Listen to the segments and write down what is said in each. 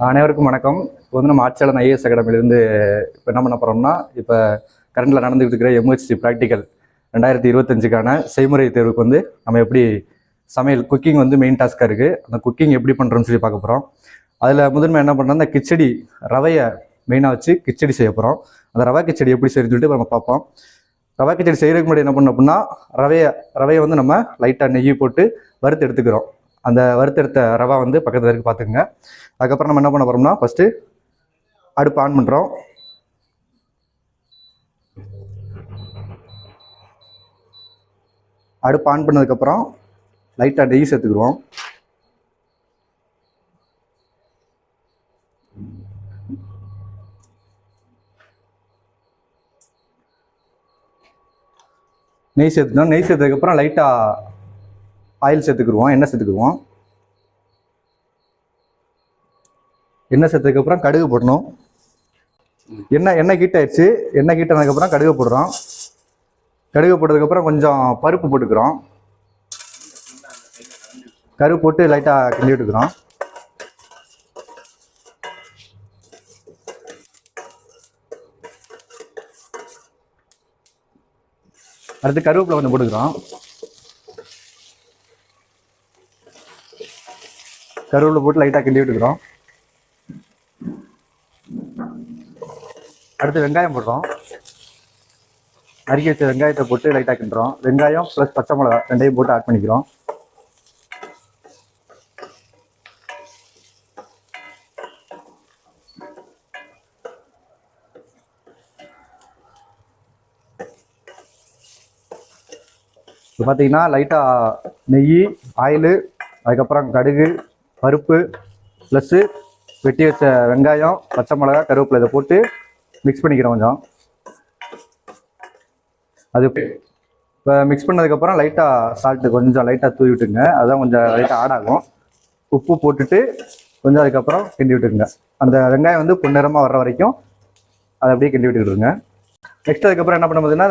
அனைவருக்கும் வணக்கம். இப்போ வந்து நம்ம ஆட்சியாளர் ஐஏஎஸ் அகாடமிலேருந்து இப்போ என்ன பண்ண போகிறோம்னா, இப்போ கரண்டில் நடந்துகிட்டு இருக்கிற எம்ஹெச்சி ப்ராக்டிக்கல் 2025க்கான செய்முறை தேர்வுக்கு வந்து நம்ம எப்படி சமையல் குக்கிங் வந்து மெயின் டாஸ்க்காக இருக்குது. அந்த குக்கிங் எப்படி பண்ணுறோம்னு சொல்லி பார்க்க போகிறோம். அதில் முதன்மை என்ன பண்ணுறோம், அந்த கிச்சடி ரவையை மெயினாக வச்சு கிச்சடி செய்ய போகிறோம். அந்த ரவை கிச்சடி எப்படி செய்யணும்னு சொல்லிட்டு நம்ம பார்ப்போம். ரவை கிச்சடி செய்கிறதுக்கு முன்னாடி என்ன பண்ணோம் அப்படின்னா, ரவையை வந்து நம்ம லைட்டாக நெய் போட்டு வறுத்து எடுத்துக்கிறோம். அந்த வறுத்தெடுத்த ரவை வந்து பக்கத்தில் இருக்கு பார்த்துக்குங்க. அதுக்கப்புறம் நம்ம என்ன பண்ண போகிறோம்னா, ஃபஸ்ட்டு அடுப்பு ஆன் பண்ணுறோம். அடுப்பு ஆன் பண்ணதுக்கப்புறம் லைட்டாக நெய் சேர்த்துக்குருவோம். நெய் சேர்த்ததுக்கப்புறம் லைட்டாக ஆயில் சேர்த்துக்குருவோம், எண்ணெய் சேர்த்துக்குருவோம். எண்ணெய் சேர்த்ததுக்கப்புறம் கடுகு போடணும். எண்ணெய் ஹீட் ஆயிடுச்சு. எண்ணெய் ஹீட் ஆனதுக்கப்புறம் கடுகு போடுறோம். கடுகு போட்டதுக்கப்புறம் கொஞ்சம் பருப்பு போட்டுக்கிறோம். கருப்பு போட்டு லைட்டாக கிண்டி விட்டுக்கிறோம். அடுத்து கருவேப்பிலை கொஞ்சம் போட்டுக்கிறோம். கருவேப்பிலை போட்டு லைட்டாக கிண்டி விட்டுக்கிறோம். அடுத்து வெங்காயம் போடுறோம். நறுக்கி வச்ச வெங்காயத்தை போட்டு லைட்டாக கிண்டுறோம். வெங்காயம் ப்ளஸ் பச்சை மிளகா ரெண்டையும் போட்டு ஆட் பண்ணிக்கிறோம். இப்போ பார்த்தீங்கன்னா லைட்டாக நெய், ஆயிலு, அதுக்கப்புறம் கடுகு, பருப்பு ப்ளஸ்ஸு வெட்டி வச்ச வெங்காயம், பச்சை மிளகா, கருவேப்பிலை இதை போட்டு மிக்ஸ் பண்ணிக்கிறோம். கொஞ்சம் அது இப்போ மிக்ஸ் பண்ணதுக்கப்புறம் லைட்டாக சால்ட்டு கொஞ்சம் லைட்டாக தூவி விட்டுங்க. அதுதான் கொஞ்சம் லைட்டாக ஆட் ஆகும். உப்பு போட்டுட்டு கொஞ்சம் அதுக்கப்புறம் கிண்டி விட்டுருங்க. அந்த வெங்காயம் வந்து பொன்னிறமாக வர்ற வரைக்கும் அதை அப்படியே கிண்டி விட்டுக்கிட்டுருங்க. நெக்ஸ்ட் அதுக்கப்புறம் என்ன பண்ண போதுன்னா,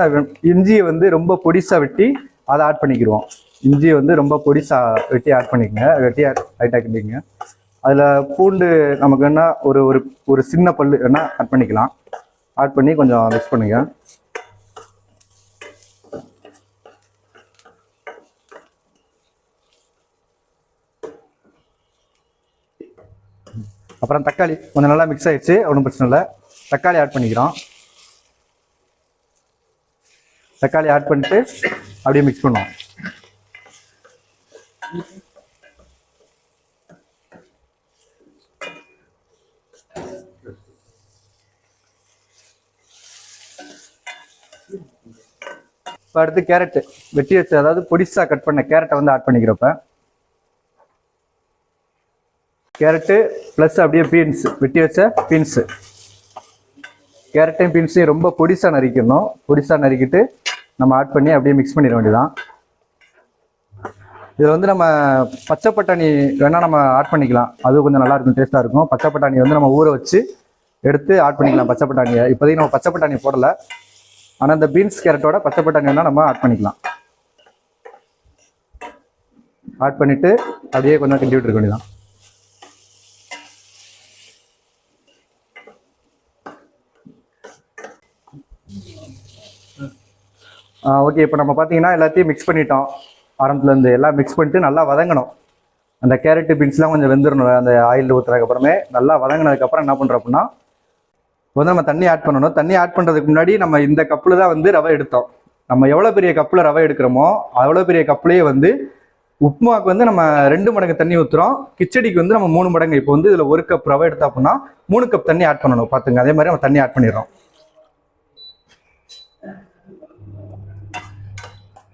இஞ்சியை வந்து ரொம்ப பொடிசாக வெட்டி அதை ஆட் பண்ணிக்கிடுவோம். இஞ்சியை வந்து ரொம்ப பொடிசாக வெட்டி ஆட் பண்ணிக்கங்க. லைட்டாக கிண்டிங்க. அதில் பூண்டு நமக்கு என்ன ஒரு ஒரு சின்ன பல்லு வேணா ஆட் பண்ணிக்கலாம். ஆட் பண்ணி கொஞ்சம் மிக்ஸ் பண்ணுங்க. அப்புறம் தக்காளி கொஞ்சம் நல்லா மிக்ஸ் ஆயிடுச்சு, ஒன்றும் பிரச்சனை இல்லை. தக்காளி ஆட் பண்ணிக்கிறோம். தக்காளி ஆட் பண்ணிட்டு அப்படியே மிக்ஸ் பண்ணுவோம். இப்போ அடுத்து கேரட்டு வெட்டி வச்சு, அதாவது பொடிசா கட் பண்ண கேரட்டை வந்து ஆட் பண்ணிக்கிறப்ப கேரட்டு ப்ளஸ் அப்படியே பீன்ஸ், வெட்டி வச்ச பீன்ஸு, கேரட்டையும் பீன்ஸையும் ரொம்ப பொடிசா நறுக்கணும். பொடிசா நறுக்கிட்டு நம்ம ஆட் பண்ணி அப்படியே மிக்ஸ் பண்ணிட வேண்டியதான். இதில் வந்து நம்ம பச்சை பட்டாணி வேணால் நம்ம ஆட் பண்ணிக்கலாம். அது கொஞ்சம் நல்லா இருக்கும், டேஸ்ட்டாக இருக்கும். பச்சை பட்டாணி வந்து நம்ம ஊற வச்சு எடுத்து ஆட் பண்ணிக்கலாம். பச்சை பட்டாணியை இப்போதைக்கு நம்ம பச்சை பட்டாணி போடலை. ஆனால் இந்த பீன்ஸ் கேரட்டோட பச்சை பட்டாணி வேணால் நம்ம ஆட் பண்ணிக்கலாம். ஆட் பண்ணிவிட்டு அப்படியே கொஞ்சம் கிண்டி விட்டுருக்க வேண்டியதான். ஓகே, இப்போ நம்ம பார்த்தீங்கன்னா எல்லாத்தையும் மிக்ஸ் பண்ணிட்டோம். ஆரம்பத்துலேருந்து எல்லாம் மிக்ஸ் பண்ணிட்டு நல்லா வதங்கணும். அந்த கேரட்டு பீன்ஸ்லாம் கொஞ்சம் வெந்துடணும். அந்த ஆயில் ஊற்றுறதுக்கப்புறமே நல்லா வதங்கினதுக்கப்புறம் என்ன பண்ணுறோம் அப்படின்னா, வந்து நம்ம தண்ணி ஆட் பண்ணணும். தண்ணி ஆட் பண்ணுறதுக்கு முன்னாடி நம்ம இந்த கப்பில் தான் வந்து ரவை எடுத்தோம். நம்ம எவ்வளோ பெரிய கப்பில் ரவை எடுக்கிறோமோ அவ்வளோ பெரிய கப்புலேயே வந்து உப்புமாவுக்கு வந்து நம்ம 2 மடங்கு தண்ணி ஊற்றுறோம். கிச்சடிக்கு வந்து நம்ம 3 மடங்கு. இப்போ வந்து இதில் 1 கப் ரவை எடுத்தோம் அப்படின்னா 3 கப் தண்ணி ஆட் பண்ணணும். பார்த்துங்க, அதே மாதிரி நம்ம தண்ணி ஆட் பண்ணிடுறோம்.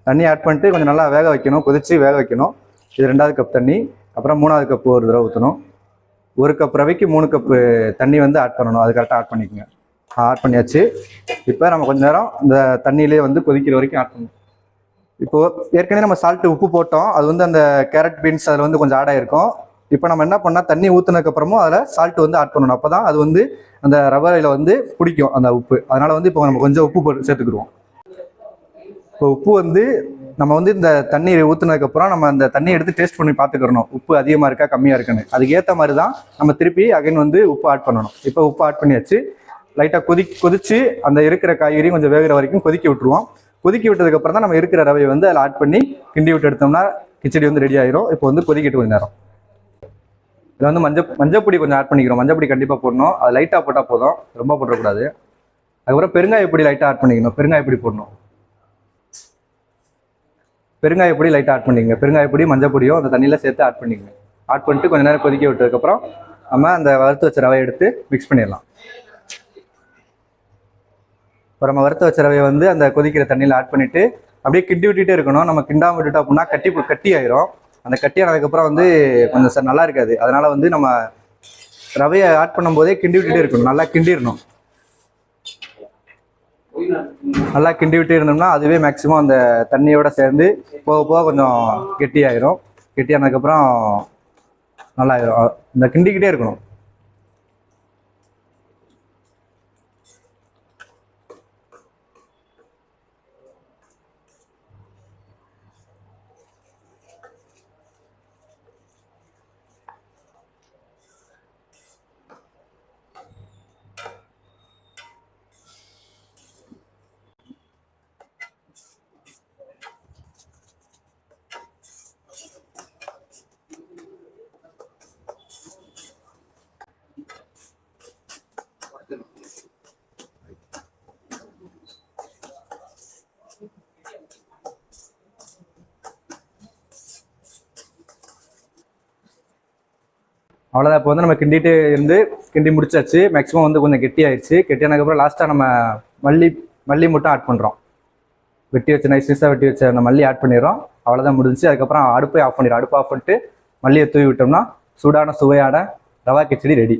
தண்ணி ஆட் பண்ணிட்டு கொஞ்சம் நல்லா வேக வைக்கணும், கொதிச்சு வேக வைக்கணும். இது 2வது கப் தண்ணி. அப்புறம் 3வது கப்பு ஒரு தடவை ஊற்றணும். 1 கப் ரவைக்கு 3 கப்பு தண்ணி வந்து ஆட் பண்ணணும். அது கரெக்டாக ஆட் பண்ணிக்கோங்க. ஆட் பண்ணியாச்சு. இப்போ நம்ம கொஞ்சம் நேரம் இந்த தண்ணியிலே வந்து கொதிக்கிற வரைக்கும் ஆட் பண்ணணும். இப்போது ஏற்கனவே நம்ம சால்ட்டு உப்பு போட்டோம். அது வந்து அந்த கேரட் பீன்ஸ் அதில் வந்து கொஞ்சம் ஆட் ஆகிருக்கும். இப்போ நம்ம என்ன பண்ணால் தண்ணி ஊற்றுனதுக்கப்புறமும் அதில் சால்ட்டு வந்து ஆட் பண்ணணும். அப்போ தான் அது வந்து அந்த ரவையில் வந்து பிடிக்கும் அந்த உப்பு. அதனால் வந்து இப்போ நம்ம கொஞ்சம் உப்பு போட்டு சேர்த்துக்கிடுவோம். இப்போ உப்பு வந்து நம்ம வந்து இந்த தண்ணீர் ஊற்றுனதுக்கப்புறம் நம்ம அந்த தண்ணியை எடுத்து டேஸ்ட் பண்ணி பார்த்துக்கிறணும், உப்பு அதிகமாக இருக்கா கம்மியாக இருக்குன்னு. அதுக்கேற்ற மாதிரி தான் நம்ம திருப்பி அகைன் வந்து உப்பு ஆட் பண்ணணும். இப்போ உப்பு ஆட் பண்ணியாச்சு. லைட்டாக கொதிச்சு அந்த இருக்கிற காய்கறியும் கொஞ்சம் வேகிற வரைக்கும் கொதிக்க விட்டுருவோம். கொதிக்க விட்டதுக்கப்புறம் தான் நம்ம இருக்கிற ரவையை வந்து அதில் ஆட் பண்ணி கிண்டி விட்டு எடுத்தோம்னா கிச்சடி வந்து ரெடி ஆயிரும். இப்போ வந்து கொதிக்கிட்டு கொஞ்சம் நேரம். இதில் வந்து மஞ்சப்பொடி கொஞ்சம் ஆட் பண்ணிக்கிறோம். மஞ்சப்பொடி கண்டிப்பாக போடணும். அது லைட்டாக போட்டால் போதும், ரொம்ப போடக்கூடாது. அதுக்கப்புறம் பெருங்காயப்பொடி லைட்டாக ஆட் பண்ணிக்கணும். பெருங்காயப்பொடி போடணும். பெருங்காயப்பொடி லைட்டாக ஆட் பண்ணிக்கங்க. பெருங்காயப்பொடி மஞ்சப்பொடியும் அந்த தண்ணியில் சேர்த்து ஆட் பண்ணிக்கங்க. ஆட் பண்ணிட்டு கொஞ்சம் நேரம் கொதிக்க விட்டதுக்கப்புறம் நம்ம அந்த வறுத்து வச்ச ரவையை எடுத்து மிக்ஸ் பண்ணிடலாம். இப்போ நம்ம வறுத்து வச்ச ரவையை வந்து அந்த கொதிக்கிற தண்ணியில் ஆட் பண்ணிவிட்டு அப்படியே கிண்டி விட்டுட்டே இருக்கணும். நம்ம கிண்டாமல் விட்டுட்டோம் அப்படின்னா கட்டி ஆயிரும். அந்த கட்டி ஆனதுக்கப்புறம் வந்து கொஞ்சம் நல்லா இருக்காது. அதனால வந்து நம்ம ரவையை ஆட் பண்ணும்போதே கிண்டி விட்டுட்டே இருக்கணும். நல்லா கிண்டிடணும். நல்லா கிண்டி விட்டு இருந்தோம்னா அதுவே மேக்ஸிமம் அந்த தண்ணியோட சேர்ந்து போக போக கொஞ்சம் கெட்டியாயிரும். கெட்டியானதுக்கப்புறம் நல்லாயிரும். இந்த கிண்டிக்கிட்டே இருக்கணும். அவ்வளோதான். இப்போ வந்து நம்ம கிண்டிட்டு இருந்து கிண்டி முடிச்சாச்சு. மேக்ஸிமம் வந்து கொஞ்சம் கெட்டி ஆயிடுச்சு. கெட்டியானதுக்கப்புறம் லாஸ்ட்டாக நம்ம மல்லி மட்டும் ஆட் பண்ணுறோம். வெட்டி வச்ச நைஸாக வெட்டி வச்ச அந்த மல்லி ஆட் பண்ணிடுறோம். அவ்வளோதான் முடிஞ்சு. அதுக்கப்புறம் அடுப்பை ஆஃப் பண்ணிடுறோம். அடுப்பு ஆஃப் பண்ணிட்டு மல்லியை தூவி விட்டோம்னா சூடான சுவையான ரவா கிச்சடி ரெடி.